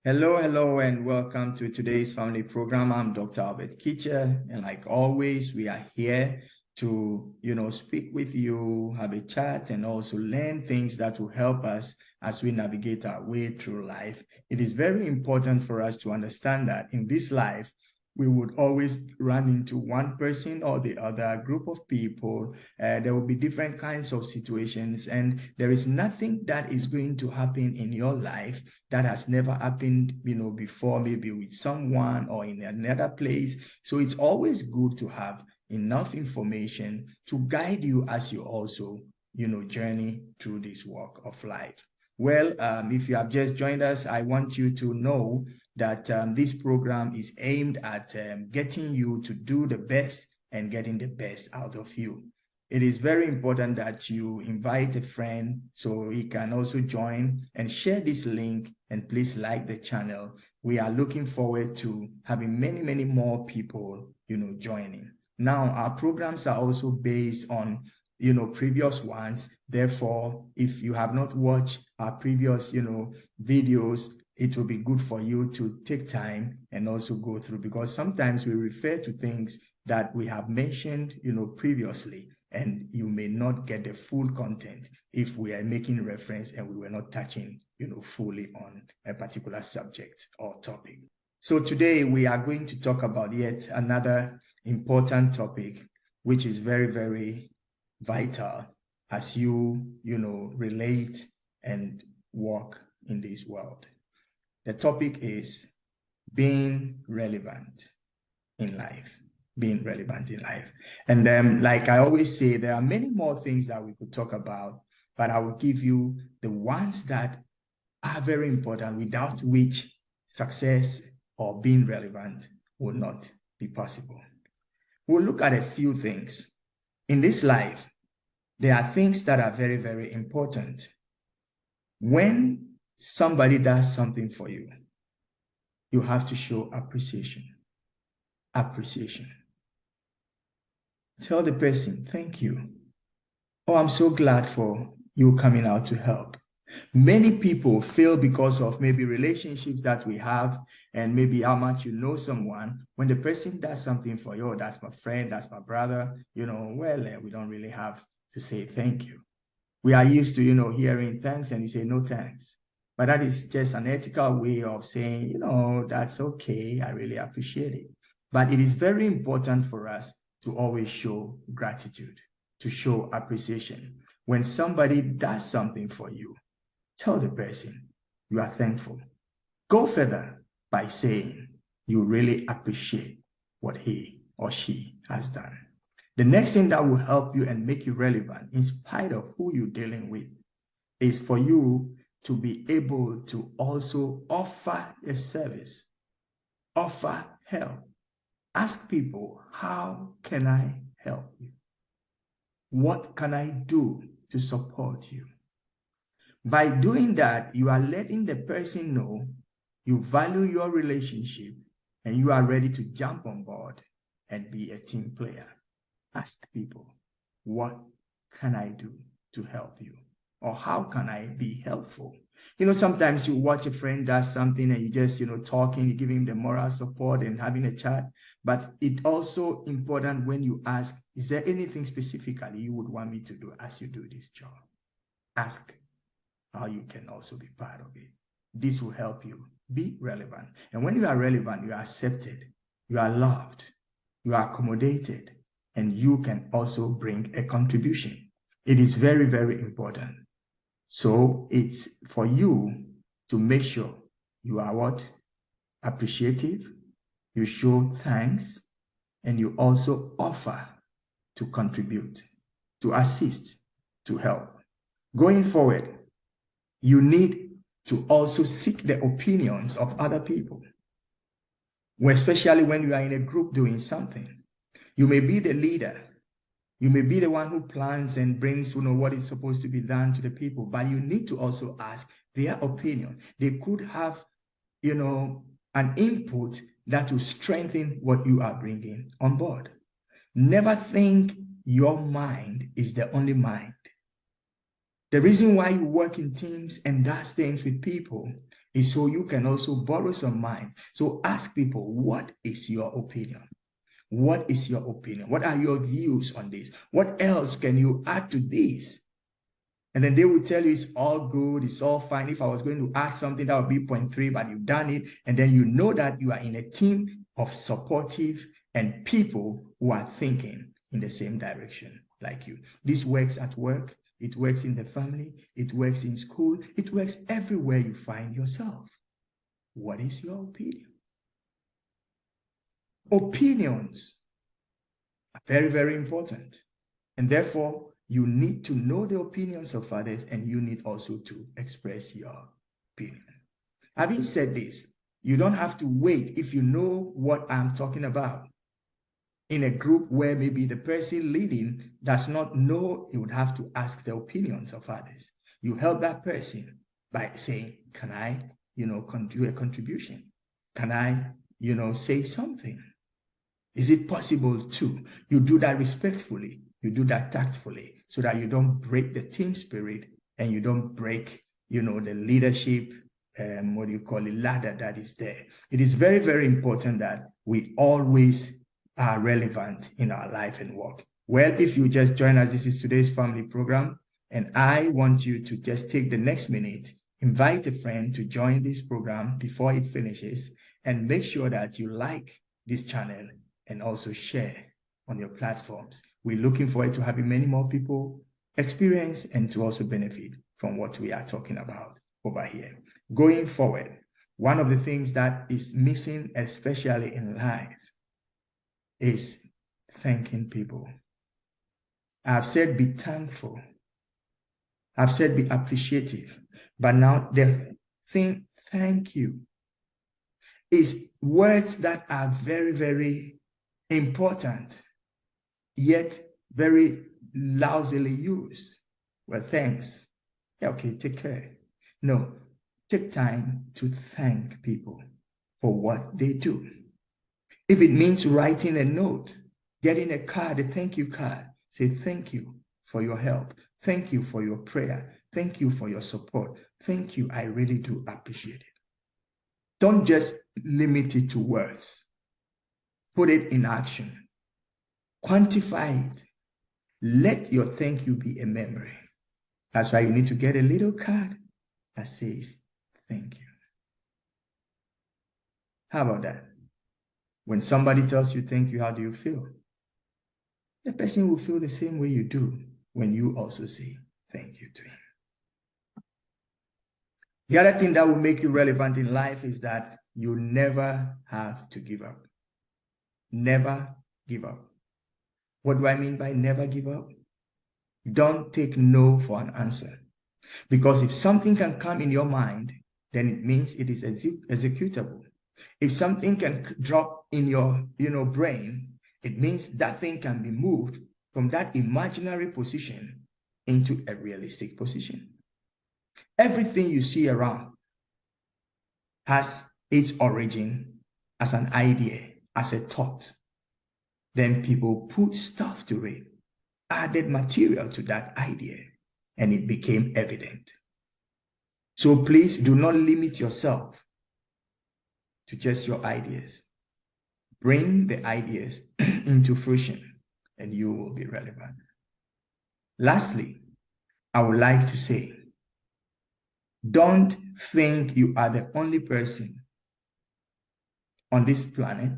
Hello, and welcome to today's family program. I'm Dr. Kitcher, and like always, we are here to, speak with you, have a chat, and also learn things that will help us as we navigate our way through life. It is very important for us to understand that in this life, we would always run into one person or the other group of people. There will be different kinds of situations, and there is nothing that is going to happen in your life that has never happened, before, maybe with someone or in another place. So it's always good to have enough information to guide you as you also, journey through this walk of life. Well, if you have just joined us, I want you to know that this program is aimed at getting you to do the best and getting the best out of you. It is very important that you invite a friend so he can also join and share this link, and please like the channel. We are looking forward to having many more people, joining. Now, our programs are also based on, previous ones. Therefore, if you have not watched our previous, videos, it will be good for you to take time and also go through, because sometimes we refer to things that we have mentioned, previously, and you may not get the full content if we are making reference and we were not touching, fully on a particular subject or topic. So today we are going to talk about yet another important topic, which is very vital as you, relate and walk in this world. The topic is being relevant in life. Being relevant in life. And like I always say, there are many more things that we could talk about, but I will give you the ones that are very important, without which success or being relevant will not be possible. We'll look at a few things. In this life, there are things that are very important. When somebody does something for you, you have to show appreciation. Appreciation. Tell the person, thank you. Oh, I'm so glad for you coming out to help. Many people fail because of maybe relationships that we have, and maybe how much you know someone. When the person does something for you, oh, that's my friend, that's my brother, we don't really have to say thank you. We are used to, hearing thanks, and you say no thanks. But that is just an ethical way of saying, that's okay, I really appreciate it. But it is very important for us to always show gratitude, to show appreciation. When somebody does something for you, tell the person you are thankful. Go further by saying you really appreciate what he or she has done. The next thing that will help you and make you relevant, in spite of who you're dealing with, is for you to be able to also offer a service, offer help. Ask people, how can I help you? What can I do to support you? By doing that, you are letting the person know you value your relationship and you are ready to jump on board and be a team player. Ask people, what can I do to help you? Or how can I be helpful? Sometimes you watch a friend does something and you just, talking, you give him the moral support and having a chat. But it's also important when you ask, is there anything specifically you would want me to do as you do this job? Ask how you can also be part of it. This will help you be relevant. And when you are relevant, you are accepted, you are loved, you are accommodated, and you can also bring a contribution. It is very important. So it's for you to make sure you are what? Appreciative, you show thanks, and you also offer to contribute, to assist, to help. Going forward, you need to also seek the opinions of other people, especially when you are in a group doing something. You may be the leader. You may be the one who plans and brings, what is supposed to be done to the people, but you need to also ask their opinion. They could have, an input that will strengthen what you are bringing on board. Never think your mind is the only mind. The reason why you work in teams and does things with people Is so you can also borrow some mind. So ask people, what is your opinion? What is your opinion? What are your views on this? What else can you add to this? And then they will tell you it's all good, it's all fine. If I was going to add something, that would be 0.3, but you've done it. And then you know that you are in a team of supportive and people who are thinking in the same direction like you. This works at work, it works in the family, it works in school, it works everywhere you find yourself. What is your opinion? Opinions are very, very important. And therefore, you need to know the opinions of others, and you need also to express your opinion. Having said this, you don't have to wait if you know what I'm talking about. In a group where maybe the person leading does not know, you would have to ask the opinions of others. You help that person by saying, can I, do a contribution? Can I, say something? Is it possible to? You do that respectfully. You do that tactfully so that you don't break the team spirit and you don't break, the leadership, ladder that is there. It is very, very important that we always are relevant in our life and work. Well, if you just join us, this is today's family program, and I want you to just take the next minute, invite a friend to join this program before it finishes, and make sure that you like this channel and also share on your platforms. We're looking forward to having many more people experience and to also benefit from what we are talking about over here. Going forward, one of the things that is missing, especially in life, is thanking people. I've said be thankful. I've said be appreciative. But now the thing, thank you, is words that are very, very important, yet very lousily used. Well, thanks. Yeah, okay, take care. No, take time to thank people for what they do. If it means writing a note, getting a card, a thank you card, say thank you for your help. Thank you for your prayer. Thank you for your support. Thank you. I really do appreciate it. Don't just limit it to words. Put it in action. Quantify it. Let your thank you be a memory. That's why you need to get a little card that says thank you. How about that? When somebody tells you thank you, how do you feel? The person will feel the same way you do when you also say thank you to him. The other thing that will make you relevant in life is that you never have to give up. Never give up. What do I mean by never give up? Don't take no for an answer. Because if something can come in your mind, then it means it is executable. If something can drop in your brain, it means that thing can be moved from that imaginary position into a realistic position. Everything you see around has its origin as an idea, as a thought. Then people put stuff to it, added material to that idea, and it became evident. So please do not limit yourself to just your ideas. Bring the ideas into fruition and you will be relevant. Lastly, I would like to say, don't think you are the only person on this planet.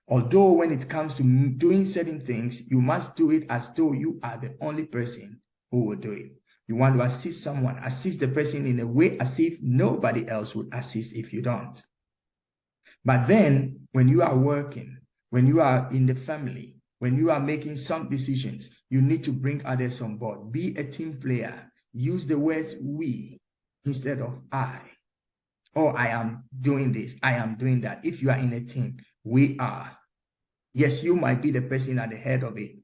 Although when it comes to doing certain things, you must do it as though you are the only person who will do it. You want to assist someone, assist the person in a way as if nobody else would assist if you don't. But then when you are working, when you are in the family, when you are making some decisions, you need to bring others on board. Be a team player. Use the words we instead of I. Oh, I am doing this. I am doing that. If you are in a team, we are. Yes, you might be the person at the head of it,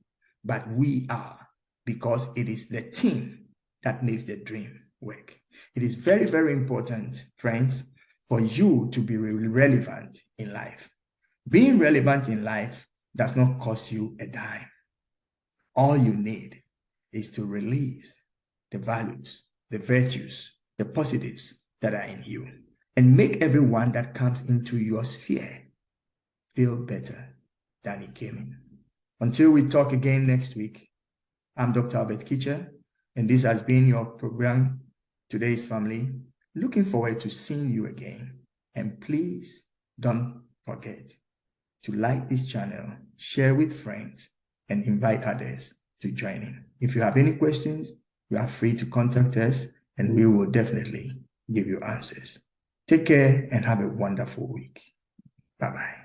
but we are, because it is the team that makes the dream work. It is very, very important, friends, for you to be relevant in life. Being relevant in life does not cost you a dime. All you need is to release the values, the virtues, the positives that are in you. and make everyone that comes into your sphere feel better than he came in. Until we talk again next week, I'm Dr. Albert Kitcher, and this has been your program, Today's Family. Looking forward to seeing you again. And please don't forget to like this channel, share with friends, and invite others to join in. If you have any questions, you are free to contact us, and we will definitely give you answers. Take care and have a wonderful week. Bye-bye.